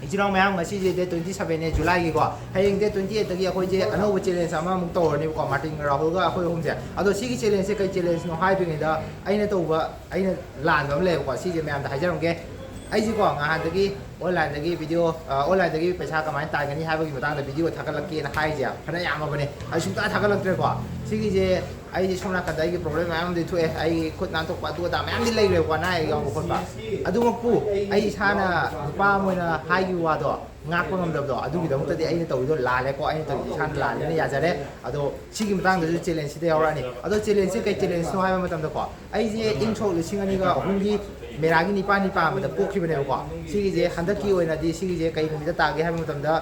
이지랑 매양 ngasi date 27 July gi ko hayeng date 28 dagi akhoi je anoba challenge ama muk tawrni ko Martin Rahul ga akhoi hum je ado sigi challenge se kai challenge no hai bi da aina tawba aina lan ba le ko si je ma'am da hajaram ge ai ji ko nga dagi online dagi video online dagi paisa kamai ta gani ha ba gi matang da video thakalak na hai je khana yama bane ai sum ta thakalak tre ko sigi je ai ji somna ka dai gi problem ma'am di thu ai khut nan tok pa tu da ma'am di lai le ko na ai yong ko pa adu mak pu ai sana pa mo na hai gi wa do ngak ko ngam da do adu gi da mut di ai tau do la le ko ai tau san la le ya ja le ado sigi matang da challenge de yaw ra ni ado challenge kai challenge no hai ma tam da ko ai ji ing chok le sing ani ga hum gi मेरागी निपा निपा में पोखीबनेको सिगे हंदकी ओइनादी सिगे कई नुमित तागे हाबे मतमदा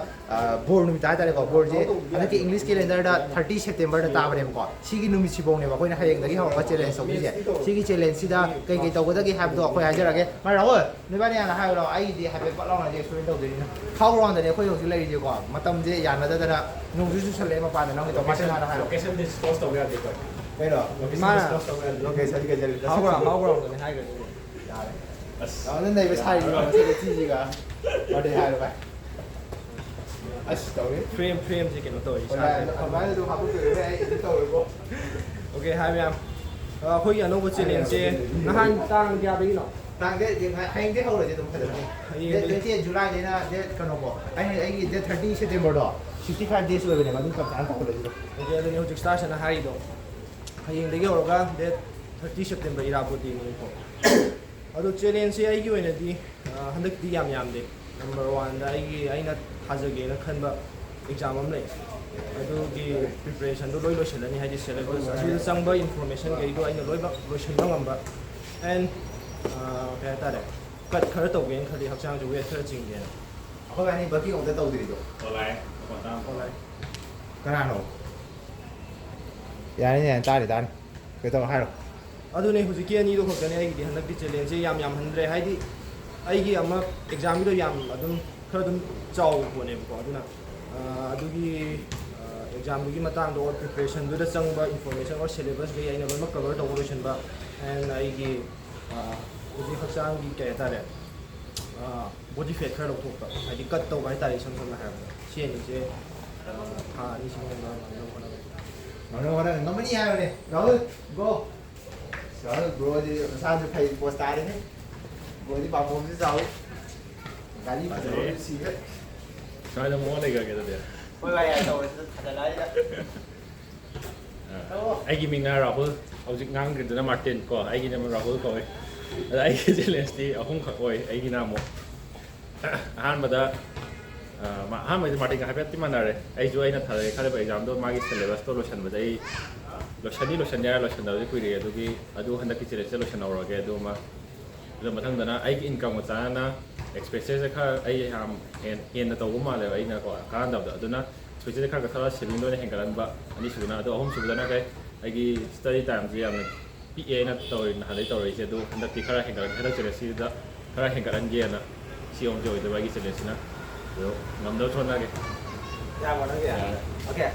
bore नुमित हाइतारे को bore जे हंदकी English calendar दा 30 September दा ताबनेको सिगे नुमित सिबोनेबा कोइना हायेंदगी हौबा चैलेंज सोबिजे सिगे चैलेंज सिदा कई कई तौगदगी हाबदो अखोय हाजरागे मा राहुल निबानी आना हायरो आइदी हाबे पलाउना जे एक्सप्लेन तौदरिना हाउ राउंड दने अखोय होजि लैजे को मतम जे यानददना नुजु सले मपान नंग तो मासे हाना हायरो लोकेशन डिस्क्लोज तौबे यादे को बेरो लोकेशन के जल्दी हाउ राउंड दने हायगो 나는 내 입에 살이 이거 찌지가 어디 하러 가? 아씨 더위? 프레임 지금 또 이상. 말도 하고 그래 이제 또 이거. 오케이 하면 거기 안 오고 찔린지 나한 땅 잡이노. 땅게 지금 행제 하고 이제 좀 하더라. 이제 줄라이 되나 데 그노고. 아니 이제 30 세tember도 65 days 외에는 맞은 거 안 하고 그러지. 오케이 아니 호직 스타션은 하이도. 하이ing 되게 오르가 데 30 september 이라고디 뭐. अदो चैलेंज से आई की हंदकती यामदे नंबर 1 अगर थाजगे खनब एग्जाम की प्रिपरेशन लोई लोसलनी है सिलेबस चंब इन्फॉर्मेशन गईदो लोब लोसब एंड क्या तारे कट खर तौगे खी हचांग वेट खर चिंगे अखोनी बकी तौद्रीदो कनानो यानी तारे तारे कई हारो अदुने हुजिकी अनीदो खकने आइगी हनकि चैलेंज याम हंद्रे हाइदी आइगी अमा एग्जाम दो याम अदुम खर अदुम चाव बोने को अदुना अदुगी एग्जाम की मतंग दो प्रिपरेशन दो चंगबा इन्फॉर्मेशन और सिलेबस गई आइना लोम कवर तौ लोशनबा एंड आइगी हुजि हचांग की क्या तारे बॉडी फैट खर लौथोकबा हाइदी कट तौ बाय तारे सम सम हाय सेनि जे हा नि सिंग नमनी हायने राहुल गो bro di sao chụp hình post đấy bro đi bảo mồm rất giàu cái gì mà rồi xí đấy sao nó mua này cái đấy ôi vậy à rồi thật là đấy ai mình nghe Rahul ông dịch ngang cái đó Martin có ai cái nào Rahul có ai cái challenge đi ông không có ai cái nào mua han mà đó mà han mà Martin cái biết mà nào ai cho ai nó thay cái bài exam đó mà cái syllabus đó lotion mà đấy lotion ya lotion da ku ri adu handa ki chile lotion aur ge adu ma ro mathang dana ai income ma chana expenses kha ai ham en na to ma le ai na ko kan da aduna soje kha ka thara saving do ne hen kalan ba ani su na adu ahum su dana kai ai gi study time ji am pa na to na ha dai to ri se adu handa ki khara hen kalan khara chile si da khara hen kalan ge na si om jo da ba gi chile sina ro ngam do chon na ge ya wa na ge okay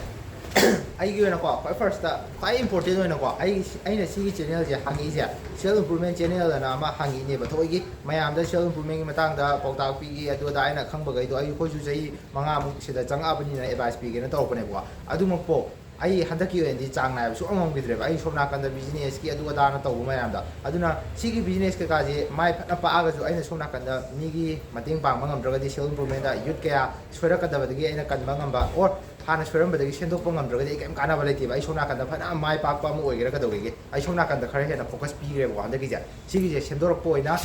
ai cái nó có first cái important nó có ai là sĩ channel gì hàng gì self improvement channel là nào mà hàng gì này mà thôi cái mày làm đó self improvement mà tăng đó bảo tạo pi cái đó ai là không bao cái đó ai có chú ý mà ngam sẽ là chẳng áp bên này advice pi cái nó tao cái này quá adu mà po ai handa ki en di chang na su among bidre ai somna kan da business ki adu da na tau ma yam da aduna sigi business ka ji mai phatna pa aga ju aina somna kan da mi gi mating pang mangam draga di self improvement da youth kya swera ka da ba gi aina kan mangam ba or hana swera ba gi sendok pangam draga di kem kana ba leti ba ai somna kan da phana mai pak pa mu oi ga da gi ai somna kan da khare he na focus pi re ba handa gi ja sigi je sendorok po ina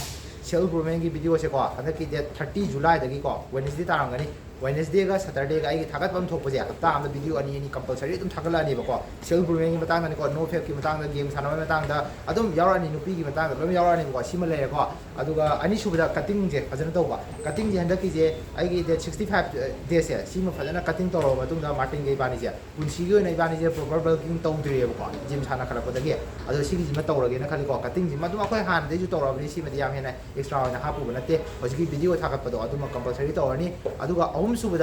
self improvement ki video se ko handa ki date 30 July da gi ko Wednesday tarang gani Wednesday ga Saturday ga ai thagat pam thok puje hafta am video ani ni compulsory dum thakala ni ba ko self improvement ki matang ni ko no fail ki matang da game sana matang da adum yawra ni nupi ki matang da lom yawra ni ko sima le ko aduga ani subada cutting je fazana to ba cutting je handa ki je ai ki 65 days ya sima fazana cutting to ro matung da martin ge bani je punsi ge nei bani je proper bulking to dire ba ko gym sana khala ko da ge adu sigi ji ma to ro ge na khali ko cutting ji ma dum akhoi han de ju to ro ni sima di yam he na extra na ha pu ba na te hoji video thagat pa do aduma compulsory to ni aduga सुबह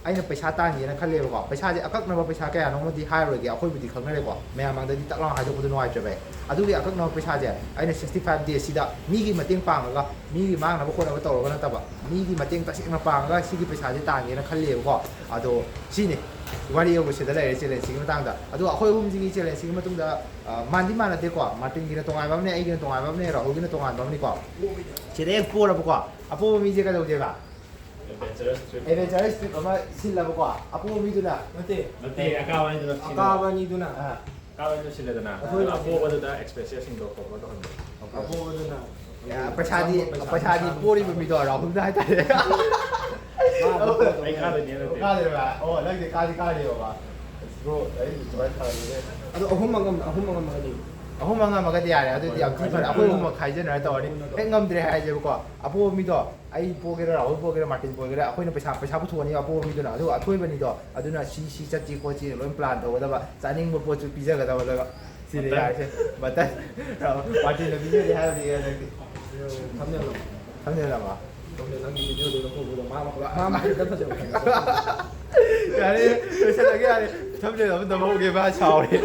ꯑꯩꯅ ꯄꯩꯁꯥ ꯇꯥꯟꯒꯦꯅ ꯈꯜꯂꯦꯕꯀꯣ ꯄꯩꯁꯥꯁꯦ ꯑꯀꯛꯅꯕ ꯄꯩꯁꯥ ꯀꯌꯥꯅꯣꯃꯗꯤ ꯍꯥꯏꯔꯣꯏꯒꯦ ꯑꯩꯈꯣꯏꯕꯨꯗꯤ ꯈꯪꯅꯔꯦꯀꯣ ꯃꯌꯥꯝ ꯃꯥꯡꯗꯗꯤ ꯇꯛ ꯂꯥꯎꯅ ꯍꯥꯏꯗꯣꯛꯄꯗꯣ ꯅꯨꯡꯉꯥꯏꯇ꯭ꯔꯕ ꯑꯗꯨꯒꯤ ꯑꯀꯛꯅꯕ ꯄꯩꯁꯥꯁꯦ ꯑꯩꯅ 65 ꯗꯦꯖꯁꯤꯗ ꯃꯤꯒꯤ ꯃꯇꯦꯡ ꯄꯥꯡꯉꯒ ꯃꯤꯒꯤ ꯃꯥꯡꯅꯕ ꯈꯣꯠꯅꯕ ꯇꯧꯔꯒ ꯅꯠꯇꯕ ꯃꯤꯒꯤ ꯃꯇꯦꯡ ꯇꯁꯦꯡꯅ ꯄꯥꯡꯉꯒ ꯁꯤꯒꯤ ꯄꯩꯁꯥꯁꯦ ꯇꯥꯟꯒꯦꯅ ꯈꯜꯂꯦꯕꯀꯣ ꯑꯗꯣ ꯁꯤꯅꯤ ꯋꯥꯔꯤ ꯑꯃ ꯁꯤꯗ ꯂꯩꯔꯦ ꯆꯦꯂꯦꯟꯖꯁꯤꯒꯤ ꯃꯇꯥꯡꯗ ꯑꯗꯣ ꯑꯩꯈꯣꯏ ꯑꯍꯨꯝꯁꯤꯒꯤ ꯆꯦꯂꯦꯟꯖꯁꯤꯒꯤ ꯃꯇꯨꯡꯗ ꯃꯥꯟꯗꯤ ꯃꯥꯟꯅꯗꯦꯀꯣ ꯃꯥꯔꯇꯤꯟꯒꯤꯅ ꯇꯣꯉꯥꯟꯕ ꯑꯃꯅꯦ ꯑꯩꯒꯤꯅ ꯇꯣꯉꯥꯟꯕ ꯑꯃꯅꯦ ꯔꯥꯍꯨꯜꯒꯤꯅ ꯇꯣꯉꯥꯟꯕ ꯑꯃꯅꯤꯀꯣ ꯁꯤꯗ ꯍꯦꯛ ꯄꯣꯔꯕꯀꯣ ꯑꯄꯣꯕ ꯃꯤꯁꯦ ꯀꯩꯗꯧꯗꯦꯕ ꯑꯦꯗꯚꯦꯟꯆꯔꯁ ꯇ꯭ꯔꯤꯞ ꯑꯃ ꯁꯤꯜꯂꯕꯀꯣ ꯑꯄꯣꯕ ꯃꯤꯗꯨꯅ ꯅꯠꯇꯦ ꯑꯀꯥꯕꯅꯤꯗꯨꯅ ꯑꯀꯥꯕꯅꯤꯗꯨꯅ ꯑꯀꯥꯕꯅꯤꯗꯨ ꯁꯤꯜꯂꯦꯗꯅ ꯑꯄꯣꯕꯗꯨꯗ ꯑꯦꯛꯁꯄꯦꯟꯁꯦꯁꯁꯤꯡꯗꯣ ꯀꯣꯚꯔ ꯇꯧꯍꯟꯕ ꯑꯄꯣꯕꯗꯨꯅ ꯄꯩꯁꯥꯗꯤ ꯄꯣꯔꯤꯕ ꯃꯤꯗꯣ ꯔꯥꯍꯨꯜꯗ ꯍꯥꯏꯇꯥꯔꯦ ꯑꯩ ꯀꯥꯗꯣꯏꯅꯦ ꯅꯠꯇꯦ ꯀꯥꯗꯦꯕ ꯑꯣ ꯅꯪꯗꯤ ꯀꯥꯗꯦꯕ ꯕ꯭ꯔꯣ ꯑꯩ ꯁꯨꯃꯥꯏꯅ ꯊꯥꯔꯒꯦ ꯑꯗꯣ ꯑꯍꯨꯝ ꯑꯉꯝꯃꯒꯗꯤ ꯑꯍꯨꯝ ꯉꯝꯃꯒꯗꯤ ꯌꯥꯔꯦ ꯑꯗꯨꯗꯤ ꯌꯥꯝ ꯊꯤ ꯐꯔꯦ ꯑꯩꯈꯣꯏ ꯑꯍꯨꯝꯃꯛ ꯈꯥꯏꯖꯤꯟꯅꯔ ꯇꯧꯔꯅꯤ ꯍꯦꯛ ꯉꯝꯗ꯭ꯔꯦ ꯍꯥꯏꯁꯦꯕꯀꯣ ꯑꯄꯣꯕ ꯃꯤꯗꯣ ꯑꯩ ꯄꯣꯒꯦꯔꯥ ꯔꯥꯍꯨꯜ ꯄꯣꯒꯦꯔꯥ ꯃꯥꯔꯇꯤꯟ ꯄꯣꯒꯦꯔꯥ ꯑꯩꯈꯣꯏꯅ ꯄꯩꯁꯥ ꯄꯨꯊꯣꯛꯑꯅꯤ ꯑꯄꯣꯕ ꯃꯤꯗꯨꯅ ꯑꯗꯨꯒ ꯑꯊꯣꯏꯕꯅꯤꯗꯣ ꯑꯗꯨꯅ ꯁꯤ ꯆꯠꯁꯤ ꯈꯣꯠꯁꯤ ꯂꯣꯏ ꯄ꯭ꯂꯥꯟ ꯇꯧꯒꯗꯕ ꯆꯥꯅꯤꯡꯕ ꯄꯣꯠꯁꯨ ꯄꯤꯖꯒꯗꯕ ꯑꯗꯨꯒ ꯁꯤꯗꯤ ꯌꯥꯔꯤꯁꯦ ꯃꯇꯟ ꯃꯥꯔꯇꯤꯟꯅ ꯄꯤꯖꯗꯦ ꯍꯥꯏꯕꯗꯤ ꯍꯟꯗꯛꯇꯤ ꯊꯝꯖꯜꯂꯕ ꯅꯪꯒꯤ ꯚꯤꯗꯤꯑꯣꯗꯨꯗ ꯎꯕꯗꯣ ꯃꯥ ꯍꯦꯛꯇ ꯐꯖꯕ ꯌꯥꯔꯦ ꯂꯣꯏꯁꯜꯂꯒꯦ ꯌꯥꯔꯦ ꯊꯝꯖꯜꯂꯕ ꯅꯝꯍꯧꯒꯦ ꯃꯥ ꯁꯥꯎꯔꯦ